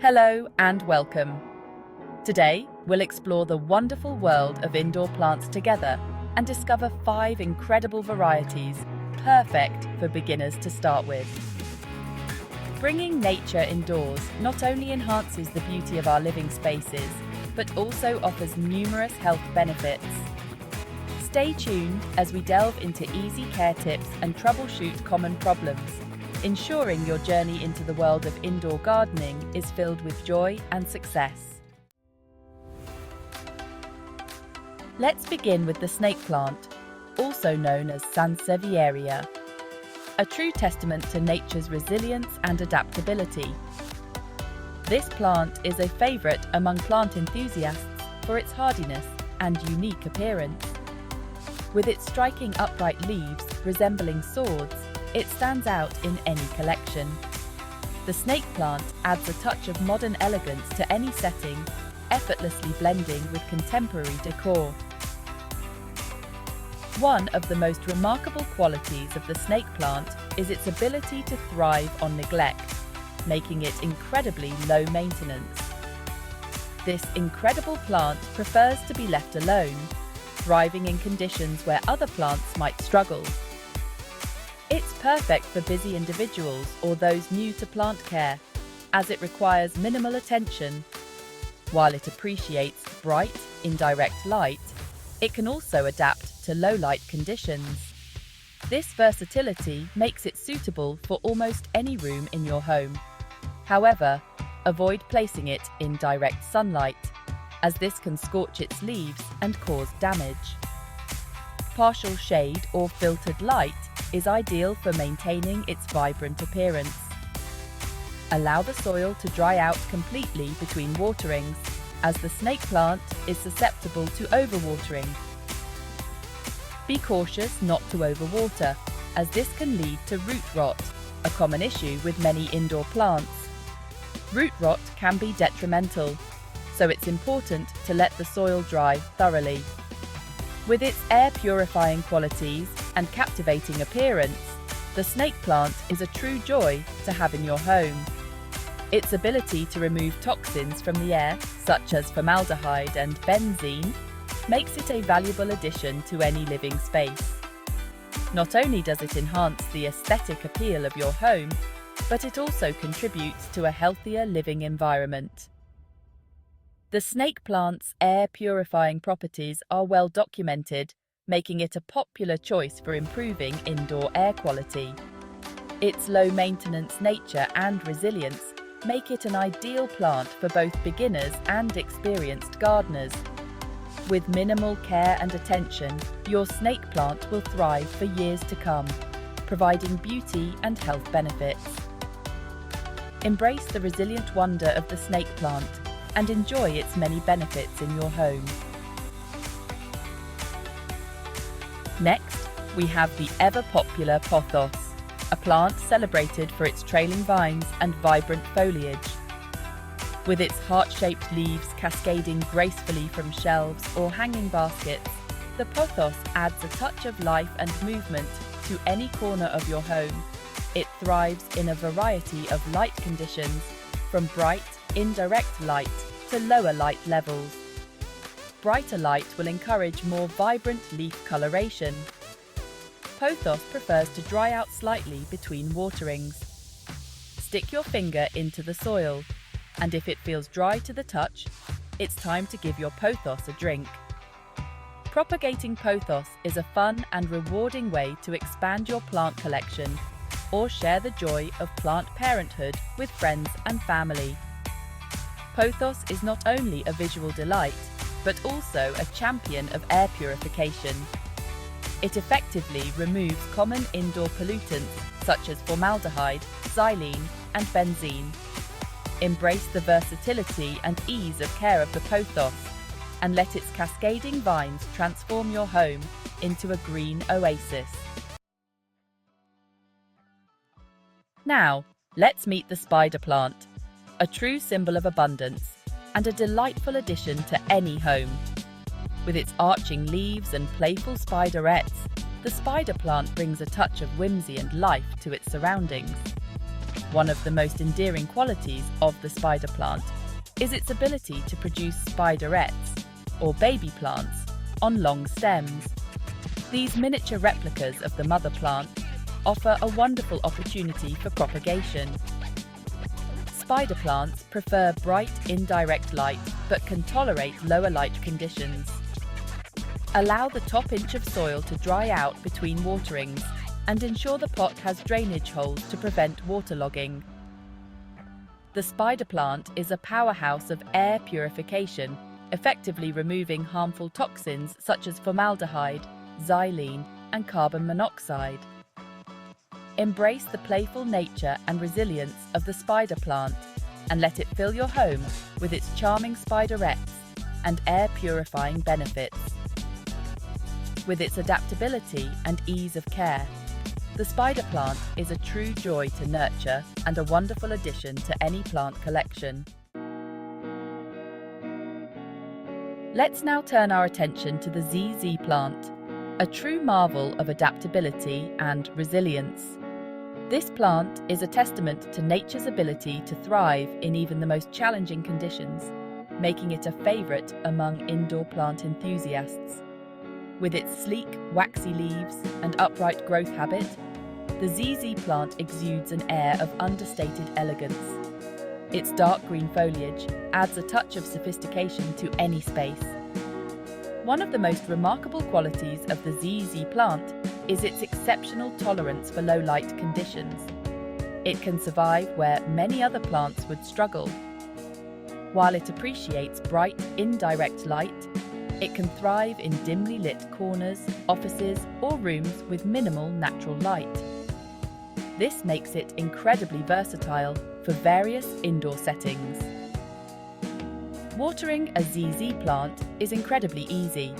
Hello and welcome. Today, we'll explore the wonderful world of indoor plants together and discover 5 incredible varieties perfect for beginners to start with. Bringing nature indoors not only enhances the beauty of our living spaces, but also offers numerous health benefits. Stay tuned as we delve into easy care tips and troubleshoot common problems, ensuring your journey into the world of indoor gardening is filled with joy and success. Let's begin with the snake plant, also known as Sansevieria, a true testament to nature's resilience and adaptability. This plant is a favorite among plant enthusiasts for its hardiness and unique appearance. With its striking upright leaves resembling swords, it stands out in any collection. The snake plant adds a touch of modern elegance to any setting, effortlessly blending with contemporary decor. One of the most remarkable qualities of the snake plant is its ability to thrive on neglect, making it incredibly low maintenance. This incredible plant prefers to be left alone, thriving in conditions where other plants might struggle. It's perfect for busy individuals or those new to plant care, as it requires minimal attention. While it appreciates bright, indirect light, it can also adapt to low-light conditions. This versatility makes it suitable for almost any room in your home. However, avoid placing it in direct sunlight, as this can scorch its leaves and cause damage. Partial shade or filtered light is ideal for maintaining its vibrant appearance. Allow the soil to dry out completely between waterings, as the snake plant is susceptible to overwatering. Be cautious not to overwater, as this can lead to root rot, a common issue with many indoor plants. Root rot can be detrimental, so it's important to let the soil dry thoroughly. With its air-purifying qualities and captivating appearance, the snake plant is a true joy to have in your home. Its ability to remove toxins from the air, such as formaldehyde and benzene, makes it a valuable addition to any living space. Not only does it enhance the aesthetic appeal of your home, but it also contributes to a healthier living environment. The snake plant's air-purifying properties are well documented, making it a popular choice for improving indoor air quality. Its low-maintenance nature and resilience make it an ideal plant for both beginners and experienced gardeners. With minimal care and attention, your snake plant will thrive for years to come, providing beauty and health benefits. Embrace the resilient wonder of the snake plant and enjoy its many benefits in your home. Next, we have the ever-popular pothos, a plant celebrated for its trailing vines and vibrant foliage. With its heart-shaped leaves cascading gracefully from shelves or hanging baskets, the pothos adds a touch of life and movement to any corner of your home. It thrives in a variety of light conditions, from bright, indirect light to lower light levels. Brighter light will encourage more vibrant leaf coloration. Pothos prefers to dry out slightly between waterings. Stick your finger into the soil, and if it feels dry to the touch, it's time to give your pothos a drink. Propagating pothos is a fun and rewarding way to expand your plant collection or share the joy of plant parenthood with friends and family. Pothos is not only a visual delight, but also a champion of air purification. It effectively removes common indoor pollutants such as formaldehyde, xylene, and benzene. Embrace the versatility and ease of care of the pothos, and let its cascading vines transform your home into a green oasis. Now, let's meet the spider plant, a true symbol of abundance and a delightful addition to any home. With its arching leaves and playful spiderettes, the spider plant brings a touch of whimsy and life to its surroundings. One of the most endearing qualities of the spider plant is its ability to produce spiderets, or baby plants, on long stems. These miniature replicas of the mother plant offer a wonderful opportunity for propagation. Spider plants prefer bright, indirect light but can tolerate lower light conditions. Allow the top inch of soil to dry out between waterings and ensure the pot has drainage holes to prevent waterlogging. The spider plant is a powerhouse of air purification, effectively removing harmful toxins such as formaldehyde, xylene, and carbon monoxide. Embrace the playful nature and resilience of the spider plant and let it fill your home with its charming spiderets and air-purifying benefits. With its adaptability and ease of care, the spider plant is a true joy to nurture and a wonderful addition to any plant collection. Let's now turn our attention to the ZZ plant, a true marvel of adaptability and resilience. This plant is a testament to nature's ability to thrive in even the most challenging conditions, making it a favorite among indoor plant enthusiasts. With its sleek, waxy leaves and upright growth habit, the ZZ plant exudes an air of understated elegance. Its dark green foliage adds a touch of sophistication to any space. One of the most remarkable qualities of the ZZ plant is its exceptional tolerance for low light conditions. It can survive where many other plants would struggle. While it appreciates bright, indirect light, it can thrive in dimly lit corners, offices, or rooms with minimal natural light. This makes it incredibly versatile for various indoor settings. Watering a ZZ plant is incredibly easy.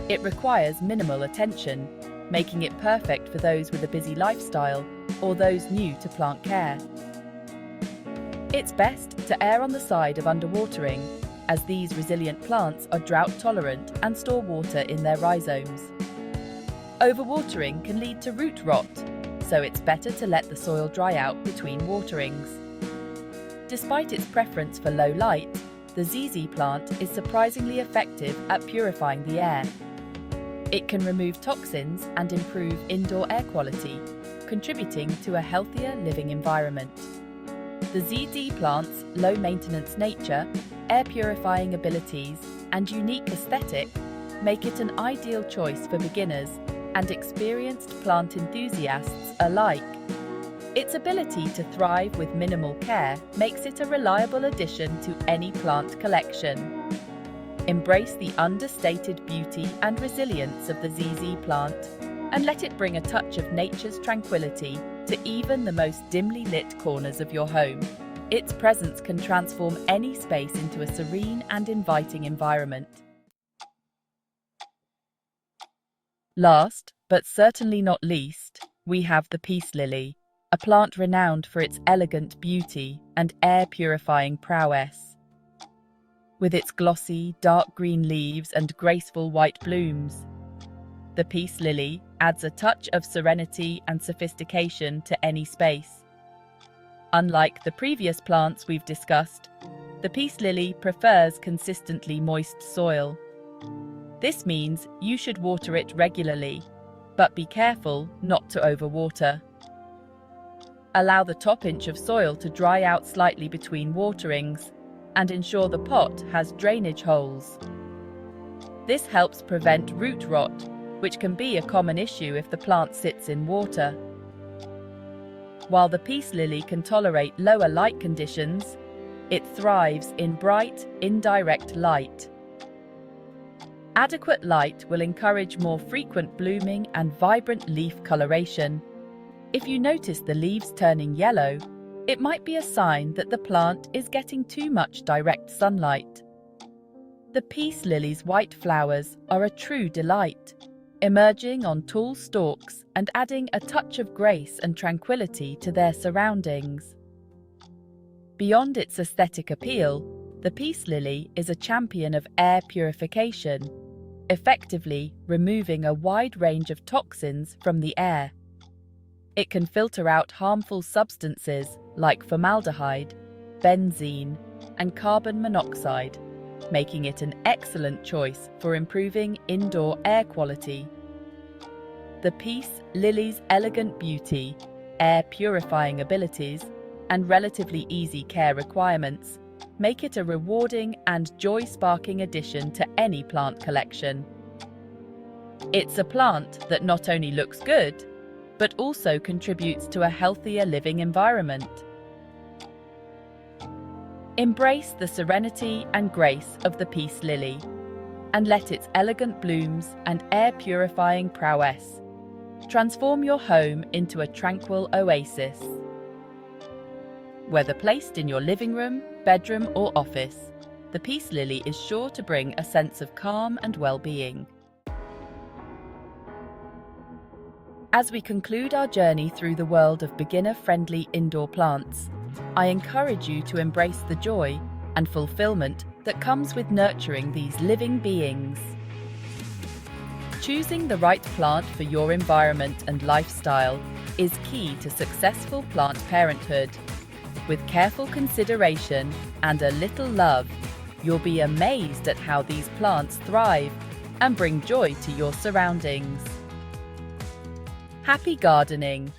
It requires minimal attention, making it perfect for those with a busy lifestyle or those new to plant care. It's best to err on the side of underwatering, as these resilient plants are drought-tolerant and store water in their rhizomes. Overwatering can lead to root rot, so it's better to let the soil dry out between waterings. Despite its preference for low light, the ZZ plant is surprisingly effective at purifying the air. It can remove toxins and improve indoor air quality, contributing to a healthier living environment. The ZZ plant's low-maintenance nature, air-purifying abilities, and unique aesthetic make it an ideal choice for beginners and experienced plant enthusiasts alike. Its ability to thrive with minimal care makes it a reliable addition to any plant collection. Embrace the understated beauty and resilience of the ZZ plant and let it bring a touch of nature's tranquility to even the most dimly lit corners of your home. Its presence can transform any space into a serene and inviting environment. Last, but certainly not least, we have the peace lily, a plant renowned for its elegant beauty and air-purifying prowess. With its glossy, dark green leaves and graceful white blooms, the peace lily adds a touch of serenity and sophistication to any space. Unlike the previous plants we've discussed, the peace lily prefers consistently moist soil. This means you should water it regularly, but be careful not to overwater. Allow the top inch of soil to dry out slightly between waterings and ensure the pot has drainage holes. This helps prevent root rot, which can be a common issue if the plant sits in water. While the peace lily can tolerate lower light conditions, it thrives in bright, indirect light. Adequate light will encourage more frequent blooming and vibrant leaf coloration. If you notice the leaves turning yellow, it might be a sign that the plant is getting too much direct sunlight. The peace lily's white flowers are a true delight, emerging on tall stalks and adding a touch of grace and tranquility to their surroundings. Beyond its aesthetic appeal, the peace lily is a champion of air purification, effectively removing a wide range of toxins from the air. It can filter out harmful substances like formaldehyde, benzene, and carbon monoxide, making it an excellent choice for improving indoor air quality. The peace lily's elegant beauty, air purifying abilities, and relatively easy care requirements make it a rewarding and joy-sparking addition to any plant collection. It's a plant that not only looks good, but also contributes to a healthier living environment. Embrace the serenity and grace of the peace lily, and let its elegant blooms and air-purifying prowess transform your home into a tranquil oasis. Whether placed in your living room, bedroom, or office, the peace lily is sure to bring a sense of calm and well-being. As we conclude our journey through the world of beginner-friendly indoor plants, I encourage you to embrace the joy and fulfillment that comes with nurturing these living beings. Choosing the right plant for your environment and lifestyle is key to successful plant parenthood. With careful consideration and a little love, you'll be amazed at how these plants thrive and bring joy to your surroundings. Happy gardening!